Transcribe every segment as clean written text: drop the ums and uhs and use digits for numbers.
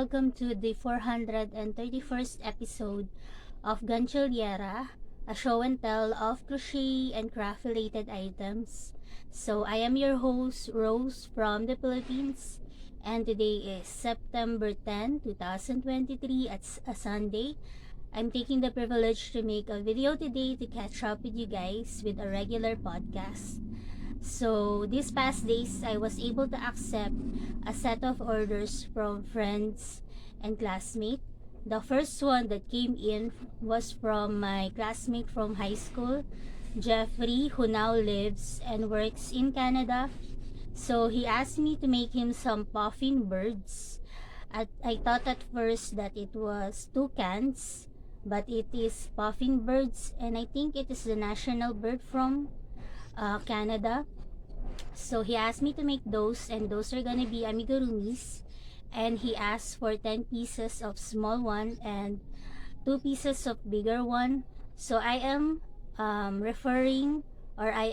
welcome to the 431st episode of Gantsilyera, a show and tell of crochet and craft related items. So I am your host Rose from the Philippines, and today is September 10, 2023 at a Sunday. I'm taking the privilege to make a video today to catch up with you guys with a regular podcast. So these past days, I was able to accept a set of orders from friends and classmates. The first one that came in was from my classmate from high school, Jeffrey, who now lives and works in Canada. So he asked me to make him some puffin birds. I thought at first that it was toucans, but it is puffin birds, and I think it is the national bird from Canada. So he asked me to make those, and those are gonna be amigurumis, and he asked for 10 pieces of small one and 2 pieces of bigger one. So I am I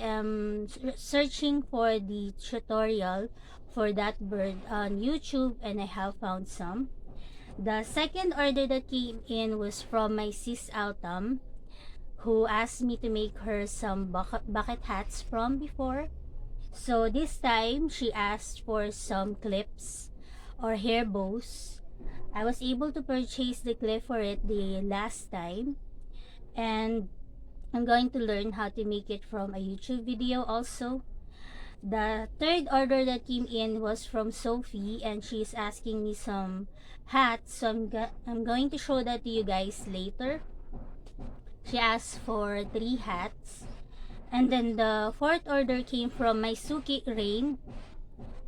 am searching for the tutorial for that bird on YouTube, and I have found some. The second order that came in was from my sis Autumn, who asked me to make her some bucket hats from before. So this time, she asked for some clips or hair bows. I was able to purchase the clip for it the last time, and I'm going to learn how to make it from a YouTube video also. The third order that came in was from Sophie, and she's asking me some hats, so I'm going to show that to you guys later. She asked for 3 hats. And then the fourth order came from my Suki Rain,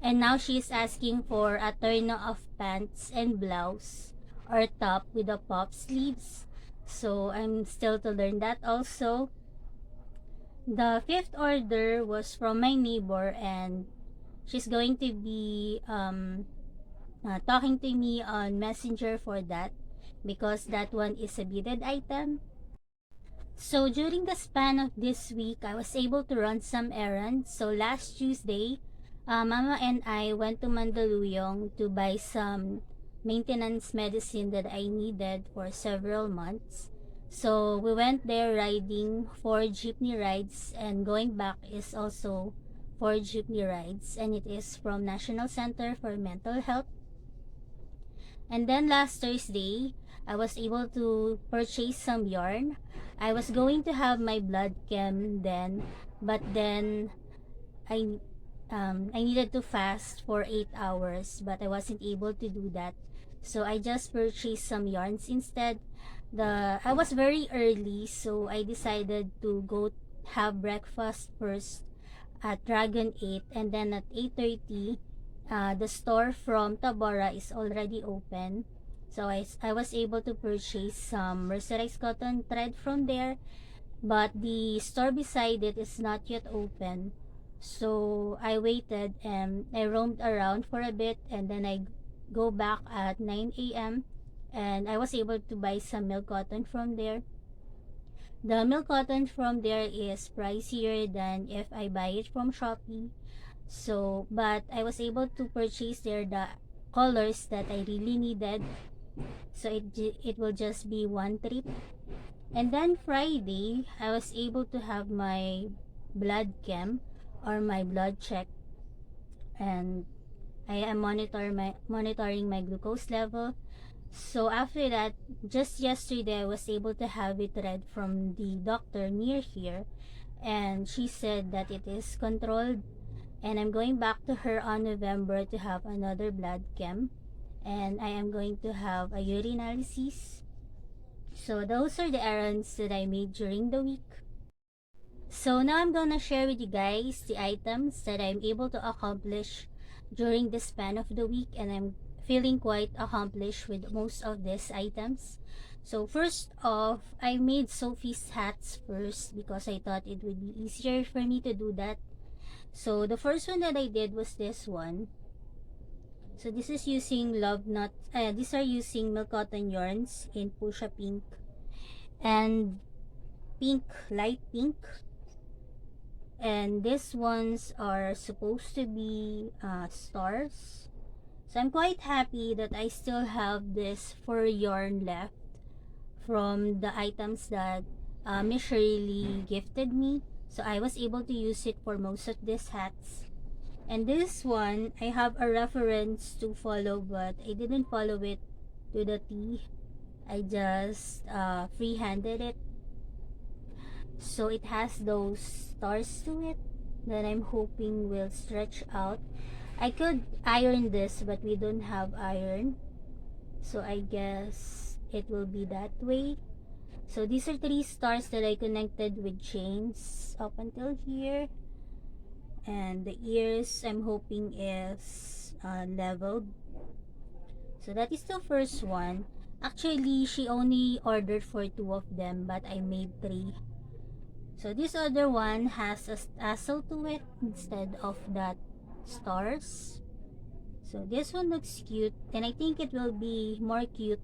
and now she's asking for a turno of pants and blouse or top with a pop sleeves. So I'm still to learn that also. The fifth order was from my neighbor, and she's going to be talking to me on Messenger for that, because that one is a beaded item. So during the span of this week, I was able to run some errands. So last Tuesday, Mama and I went to Mandaluyong to buy some maintenance medicine that I needed for several months. So we went there riding 4 jeepney rides, and going back is also 4 jeepney rides, and it is from National Center for Mental Health. And then last Thursday, I was able to purchase some yarn. I was going to have my blood chem then, but then I needed to fast for 8 hours, but I wasn't able to do that. So I just purchased some yarns instead. I was very early, so I decided to go have breakfast first at Dragon 8, and then at 8:30 the store from Tabora is already open. So I was able to purchase some mercerized cotton thread from there, but the store beside it is not yet open. So I waited and I roamed around for a bit, and then I go back at 9 a.m. and I was able to buy some milk cotton from there. The milk cotton from there is pricier than if I buy it from Shopee. So, but I was able to purchase there the colors that I really needed. So it will just be one trip. And then Friday, I was able to have my blood chem or my blood check, and I am monitoring my glucose level. So after that, just yesterday I was able to have it read from the doctor near here, and she said that it is controlled, and I'm going back to her on November to have another blood chem, and I am going to have a urinalysis. So those are the errands that I made during the week. So now I'm gonna share with you guys the items that I'm able to accomplish during the span of the week, and I'm feeling quite accomplished with most of these items. So first off, I made Sophie's hats first because I thought it would be easier for me to do that. So the first one that I did was this one. So this is using these are using milk cotton yarns in Pusha Pink and pink, light pink. And these ones are supposed to be stars. So I'm quite happy that I still have this fur yarn left from the items that Ms Shirley gifted me. So I was able to use it for most of these hats. And this one, I have a reference to follow, but I didn't follow it to the T. I just free-handed it. So it has those stars to it that I'm hoping will stretch out. I could iron this, but we don't have iron. So I guess it will be that way. So these are 3 stars that I connected with chains up until here. And the ears I'm hoping is leveled. So that is the first one. Actually, she only ordered for 2 of them, but I made 3. So this other one has a tassel to it instead of that stars. So this one looks cute, and I think it will be more cute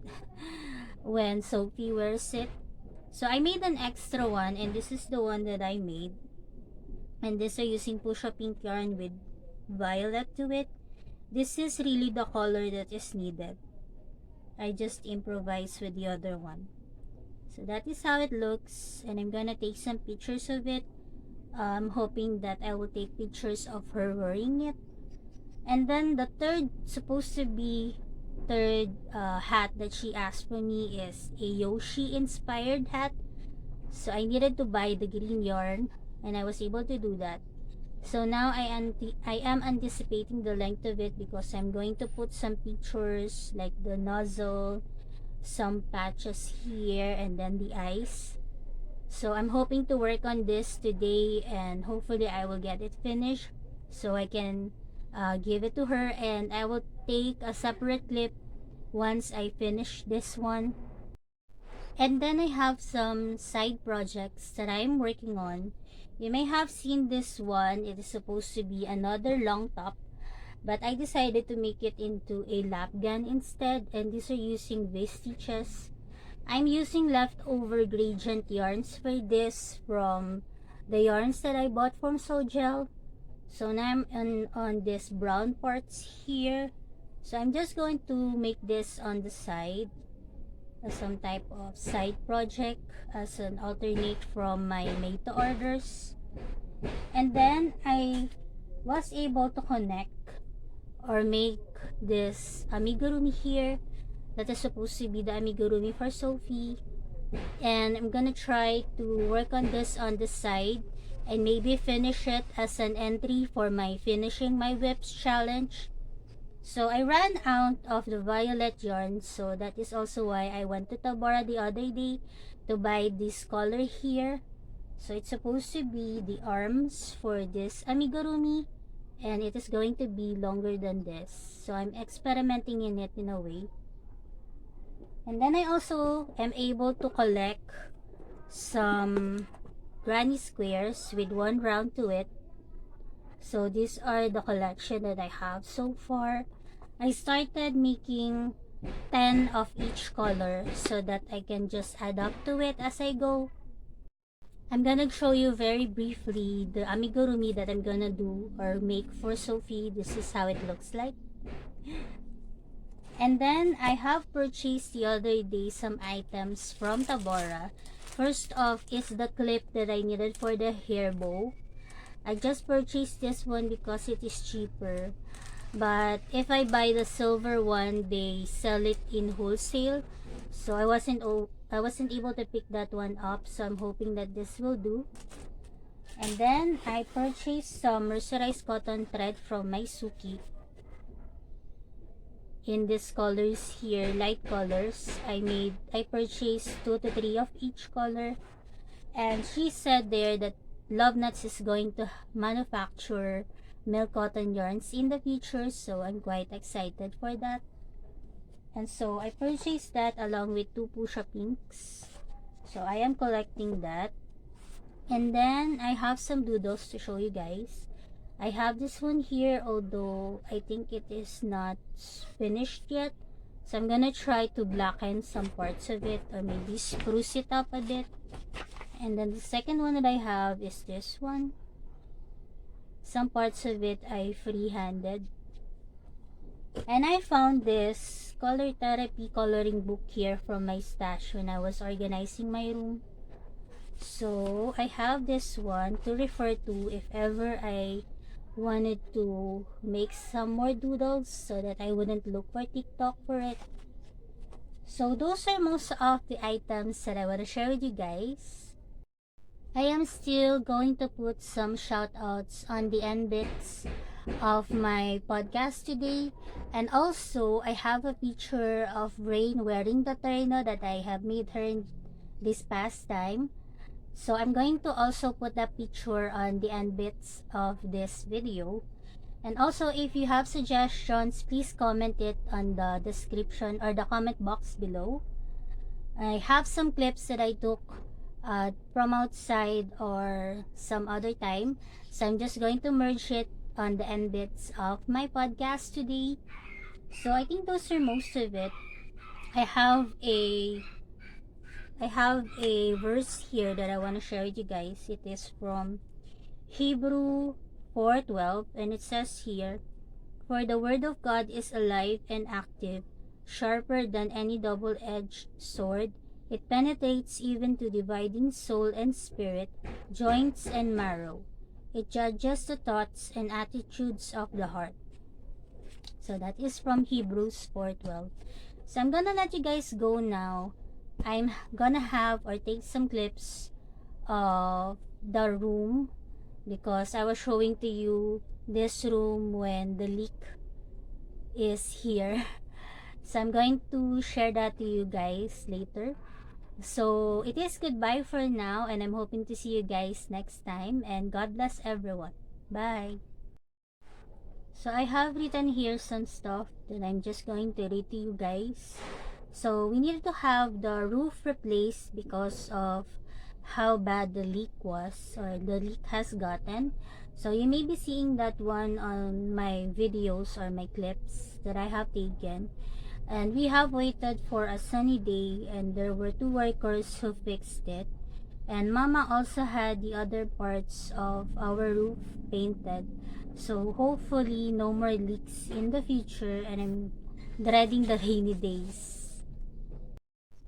when Sophie wears it. So I made an extra one, and this is the one that I made. And this are using push-up pink yarn with violet to it. This is really the color that is needed. I just improvised with the other one. So that is how it looks, and I'm gonna take some pictures of it. I'm hoping that I will take pictures of her wearing it. And then the third hat that she asked for me is a Yoshi inspired hat. So I needed to buy the green yarn, and I was able to do that. So now I am anticipating the length of it, because I'm going to put some pictures like the nozzle, some patches here, and then the eyes. So I'm hoping to work on this today, and hopefully I will get it finished so I can give it to her, and I will take a separate clip once I finish this one. And then I have some side projects that I'm working on. You may have seen this one. It is supposed to be another long top, but I decided to make it into a lap gun instead, and these are using V-stitches. I'm using leftover gradient yarns for this from the yarns that I bought from Sojel. So now I'm on this brown parts here. So I'm just going to make this on the side as some type of side project, as an alternate from my made to orders. And then I was able to connect or make this amigurumi here that is supposed to be the amigurumi for Sophie. And I'm gonna try to work on this on the side and maybe finish it as an entry for my finishing my whips challenge. So I ran out of the violet yarn, so that is also why I went to Tabora the other day to buy this color here. So it's supposed to be the arms for this amigurumi, and it is going to be longer than this. So I'm experimenting in it in a way. And then I also am able to collect some granny squares with one round to it. So these are the collection that I have so far. I started making 10 of each color so that I can just add up to it as I go. I'm gonna show you very briefly the amigurumi that I'm gonna do or make for Sophie. This is how it looks like. And then I have purchased the other day some items from Tabora. First off is the clip that I needed for the hair bow. I just purchased this one because it is cheaper. But if I buy the silver one, they sell it in wholesale. So I wasn't able to pick that one up. So I'm hoping that this will do. And then I purchased some mercerized cotton thread from Maisuki. In these colors here, light colors, I purchased 2 to 3 of each color. And she said there that Love Nuts is going to manufacture milk cotton yarns in the future, so I'm quite excited for that. And so I purchased that along with 2 push-up pinks. So I am collecting that. And then I have some doodles to show you guys. I have this one here, although I think it is not finished yet. So I'm gonna try to blacken some parts of it or maybe spruce it up a bit. And then the second one that I have is this one. Some parts of it I free-handed. And I found this color therapy coloring book here from my stash when I was organizing my room. So I have this one to refer to if ever I wanted to make some more doodles so that I wouldn't look for TikTok for it. So those are most of the items that I want to share with you guys. I am still going to put some shoutouts on the end bits of my podcast today. And also, I have a picture of Rain wearing the terno that I have made her in this past time. So I'm going to also put that picture on the end bits of this video. And also, if you have suggestions, please comment it on the description or the comment box below. I have some clips that I took from outside or some other time. So I'm just going to merge it on the end bits of my podcast today. So I think those are most of it. I have a verse here that I want to share with you guys. It is from Hebrew 4:12, and it says here, "For the word of God is alive and active, sharper than any double-edged sword. It penetrates even to dividing soul and spirit, joints and marrow. It judges the thoughts and attitudes of the heart." So that is from Hebrews 4:12. So I'm gonna let you guys go now. I'm gonna have or take some clips of the room because I was showing to you this room when the leak is here. So I'm going to share that to you guys later. So it is goodbye for now, and I'm hoping to see you guys next time, and God bless everyone. Bye. So I have written here some stuff that I'm just going to read to you guys. So we needed to have the roof replaced because of how bad the leak was, or the leak has gotten. So you may be seeing that one on my videos or my clips that I have taken. And we have waited for a sunny day, and there were 2 workers who fixed it. And Mama also had the other parts of our roof painted. So hopefully no more leaks in the future, and I'm dreading the rainy days.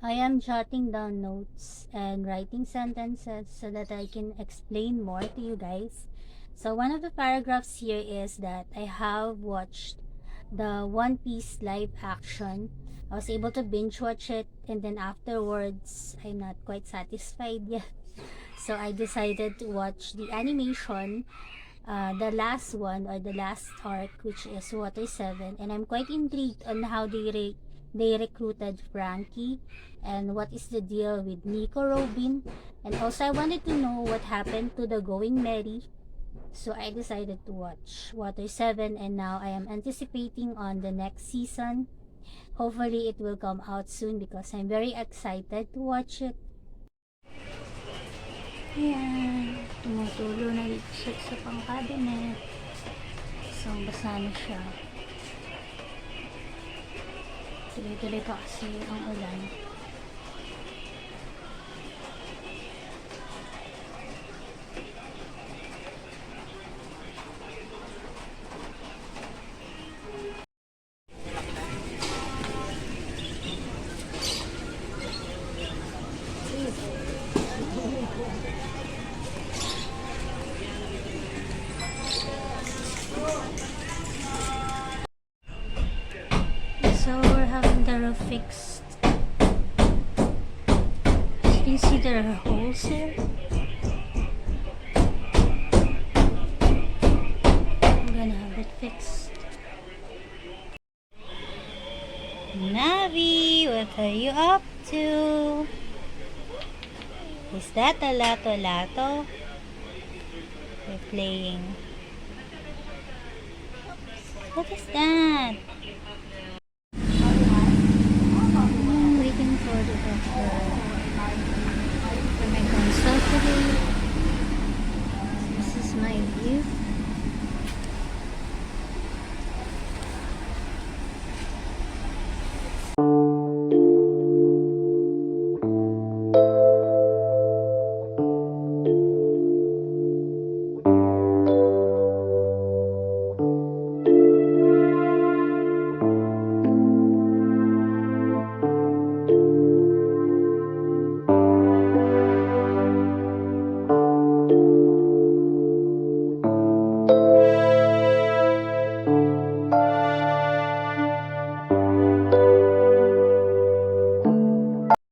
I am jotting down notes and writing sentences so that I can explain more to you guys. So one of the paragraphs here is that I have watched the One Piece live action. I was able to binge watch it, and then afterwards I'm not quite satisfied yet. So I decided to watch the animation, the last one or the last arc, which is Water 7, and I'm quite intrigued on how they recruited Frankie and what is the deal with Nico Robin, and also I wanted to know what happened to the Going Merry. So I decided to watch Water 7, and now I am anticipating on the next season. Hopefully it will come out soon because I'm very excited to watch it. Ayan, tumutulo na dito sa pang-cabinet. So basa na siya. Tuloy-tuloy pa kasi ang ulan. So we're having the roof fixed. You can see there are holes here. I'm gonna have it fixed. Navi, what are you up to? Is that a lato-lato? We're playing. What is that? Waiting for the doctor.